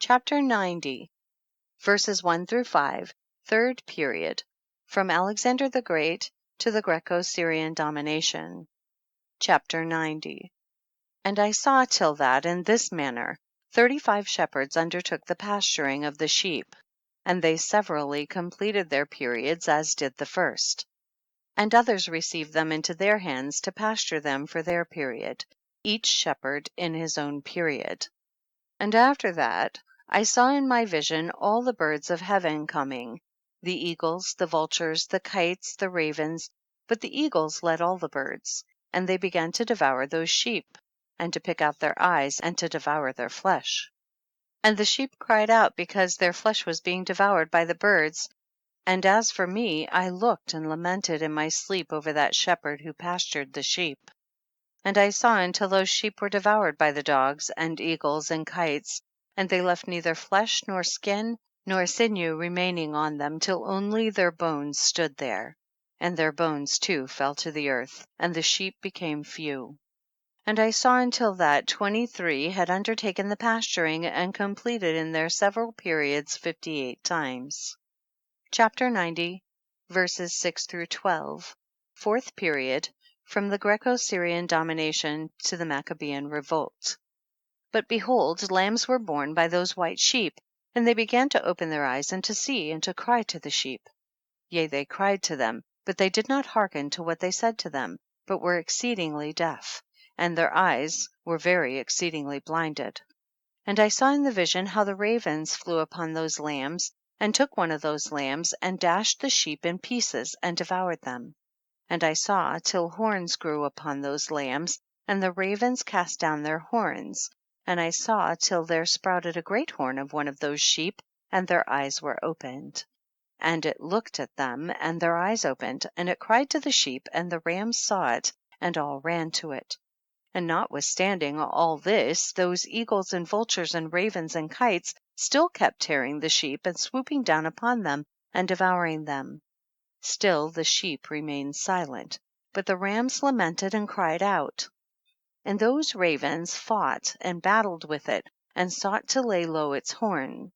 Chapter 90, verses 1 through 5, third period, from Alexander the Great to the Greco-Syrian domination. Chapter 90. And I saw till that in this manner 35 shepherds undertook the pasturing of the sheep, and they severally completed their periods as did the first. And others received them into their hands to pasture them for their period, each shepherd in his own period. And after that I saw in my vision all the birds of heaven coming, the eagles, the vultures, the kites, the ravens, but the eagles led all the birds, and they began to devour those sheep, and to pick out their eyes, and to devour their flesh. And the sheep cried out because their flesh was being devoured by the birds, and as for me, I looked and lamented in my sleep over that shepherd who pastured the sheep. And I saw until those sheep were devoured by the dogs and eagles and kites, and they left neither flesh nor skin nor sinew remaining on them, till only their bones stood there. And their bones too fell to the earth, and the sheep became few. And I saw until that 23 had undertaken the pasturing, and completed in their several periods 58 times. Chapter 90, verses 6 through 12, fourth period, from the Greco-Syrian domination to the Maccabean revolt. But behold, lambs were born by those white sheep, and they began to open their eyes and to see, and to cry to the sheep. Yea, they cried to them, but they did not hearken to what they said to them, but were exceedingly deaf, and their eyes were very exceedingly blinded. And I saw in the vision how the ravens flew upon those lambs, and took one of those lambs, and dashed the sheep in pieces, and devoured them. And I saw till horns grew upon those lambs, and the ravens cast down their horns. And I saw till there sprouted a great horn of one of those sheep, and their eyes were opened. And it looked at them, and their eyes opened, and it cried to the sheep, and the rams saw it, and all ran to it. And notwithstanding all this, those eagles and vultures and ravens and kites still kept tearing the sheep, and swooping down upon them, and devouring them. Still the sheep remained silent, but the rams lamented and cried out. And those ravens fought and battled with it, and sought to lay low its horn,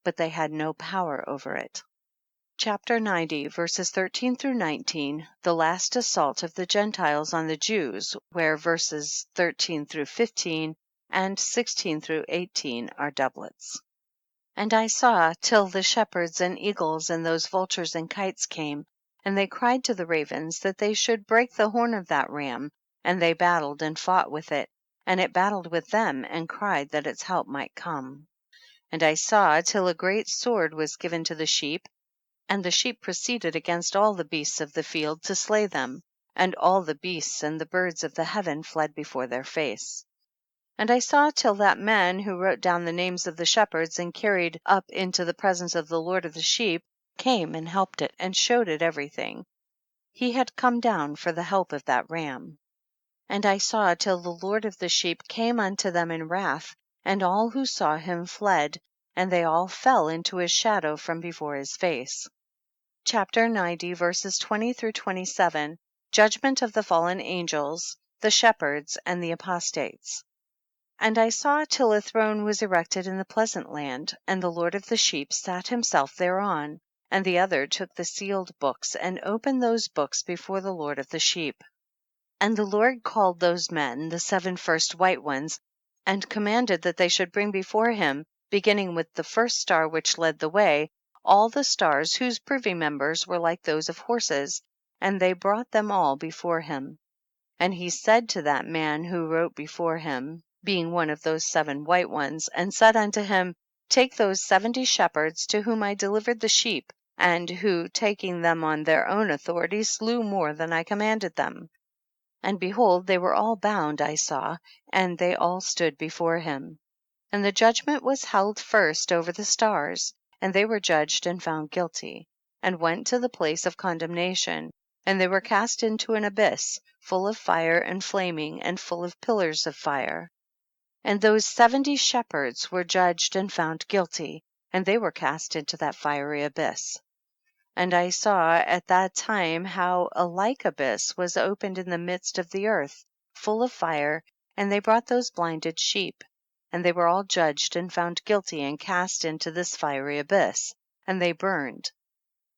but they had no power over it. Chapter 90, verses 13 through 19, the last assault of the Gentiles on the Jews, where verses 13 through 15 and 16 through 18 are doublets. And I saw till the shepherds and eagles and those vultures and kites came, and they cried to the ravens that they should break the horn of that ram, and they battled and fought with it, and it battled with them, and cried that its help might come. And I saw till a great sword was given to the sheep, and the sheep proceeded against all the beasts of the field to slay them, and all the beasts and the birds of the heaven fled before their face. And I saw till that man who wrote down the names of the shepherds and carried up into the presence of the Lord of the sheep came and helped it, and showed it everything. He had come down for the help of that ram. And I saw till the Lord of the sheep came unto them in wrath, and all who saw him fled, and they all fell into his shadow from before his face. Chapter 90, verses 20 through 27, judgment of the fallen angels, the shepherds, and the apostates. And I saw till a throne was erected in the pleasant land, and the Lord of the sheep sat himself thereon, and the other took the sealed books, and opened those books before the Lord of the sheep. And the Lord called those men, the 7 first white ones, and commanded that they should bring before him, beginning with the first star which led the way, all the stars whose privy members were like those of horses, and they brought them all before him. And he said to that man who wrote before him, being one of those 7 white ones, and said unto him, take those 70 shepherds to whom I delivered the sheep, and who, taking them on their own authority, slew more than I commanded them. And behold, they were all bound, I saw, and they all stood before him. And the judgment was held first over the stars, and they were judged and found guilty, and went to the place of condemnation, and they were cast into an abyss, full of fire and flaming, and full of pillars of fire. And those 70 shepherds were judged and found guilty, and they were cast into that fiery abyss. And I saw at that time how a like abyss was opened in the midst of the earth, full of fire, and they brought those blinded sheep. and they were all judged and found guilty and cast into this fiery abyss, and they burned.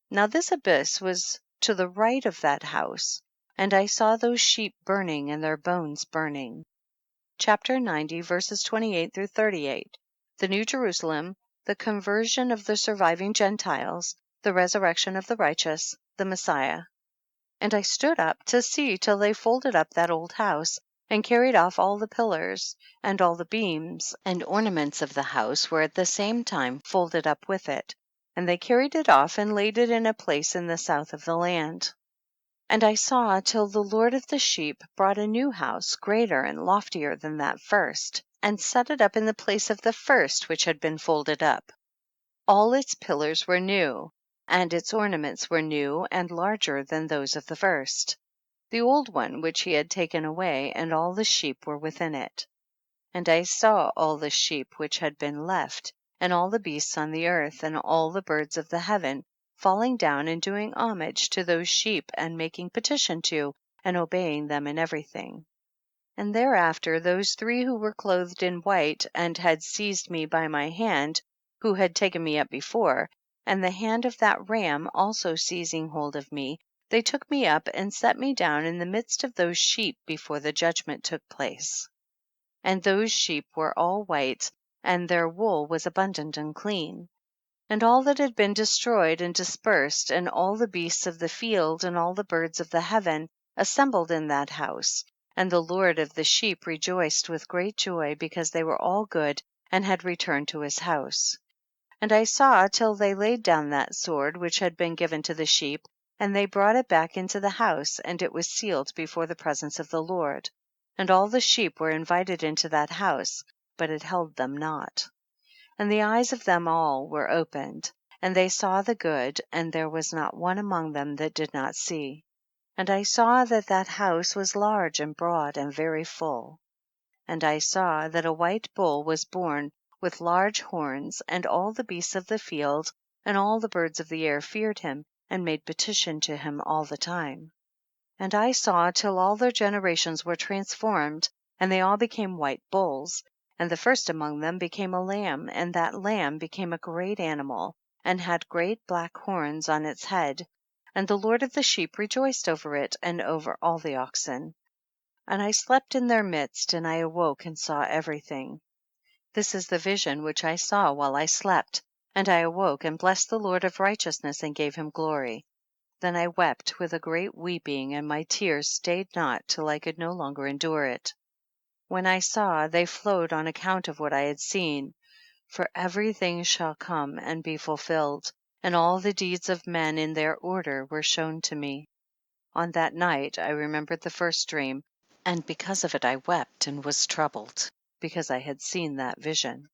Now this abyss was to the right of that house, and I saw those sheep burning and their bones burning. Chapter 90, verses 28 through 38. The New Jerusalem, the conversion of the surviving Gentiles, the resurrection of the righteous, the Messiah. And I stood up to see till they folded up that old house, and carried off all the pillars, and all the beams and ornaments of the house were at the same time folded up with it, and they carried it off and laid it in a place in the south of the land. And I saw till the Lord of the sheep brought a new house, greater and loftier than that first, and set it up in the place of the first which had been folded up. All its pillars were new, and its ornaments were new and larger than those of the first. The old one which he had taken away, and all the sheep were within it. And I saw all the sheep which had been left, and all the beasts on the earth, and all the birds of the heaven, falling down and doing homage to those sheep, and making petition to, and obeying them in everything. And thereafter those three who were clothed in white, and had seized me by my hand, who had taken me up before, and the hand of that ram also seizing hold of me, they took me up and set me down in the midst of those sheep before the judgment took place. And those sheep were all white, and their wool was abundant and clean. And all that had been destroyed and dispersed, and all the beasts of the field, and all the birds of the heaven, assembled in that house, and the Lord of the sheep rejoiced with great joy, because they were all good, and had returned to his house. And I saw till they laid down that sword which had been given to the sheep, and they brought it back into the house, and it was sealed before the presence of the Lord. And all the sheep were invited into that house, but it held them not. And the eyes of them all were opened, and they saw the good, and there was not one among them that did not see. And I saw that that house was large and broad and very full. And I saw that a white bull was born with large horns, and all the beasts of the field and all the birds of the air feared him, and made petition to him all the time. And I saw till all their generations were transformed, and they all became white bulls, and the first among them became a lamb, and that lamb became a great animal, and had great black horns on its head, and the Lord of the sheep rejoiced over it, and over all the oxen. And I slept in their midst, and I awoke and saw everything. This is the vision which I saw while I slept, and I awoke and blessed the Lord of righteousness, and gave him glory. Then I wept with a great weeping, and my tears stayed not till I could no longer endure it. When I saw, they flowed on account of what I had seen, for everything shall come and be fulfilled, and all the deeds of men in their order were shown to me. On that night I remembered the first dream, and because of it I wept and was troubled, because I had seen that vision.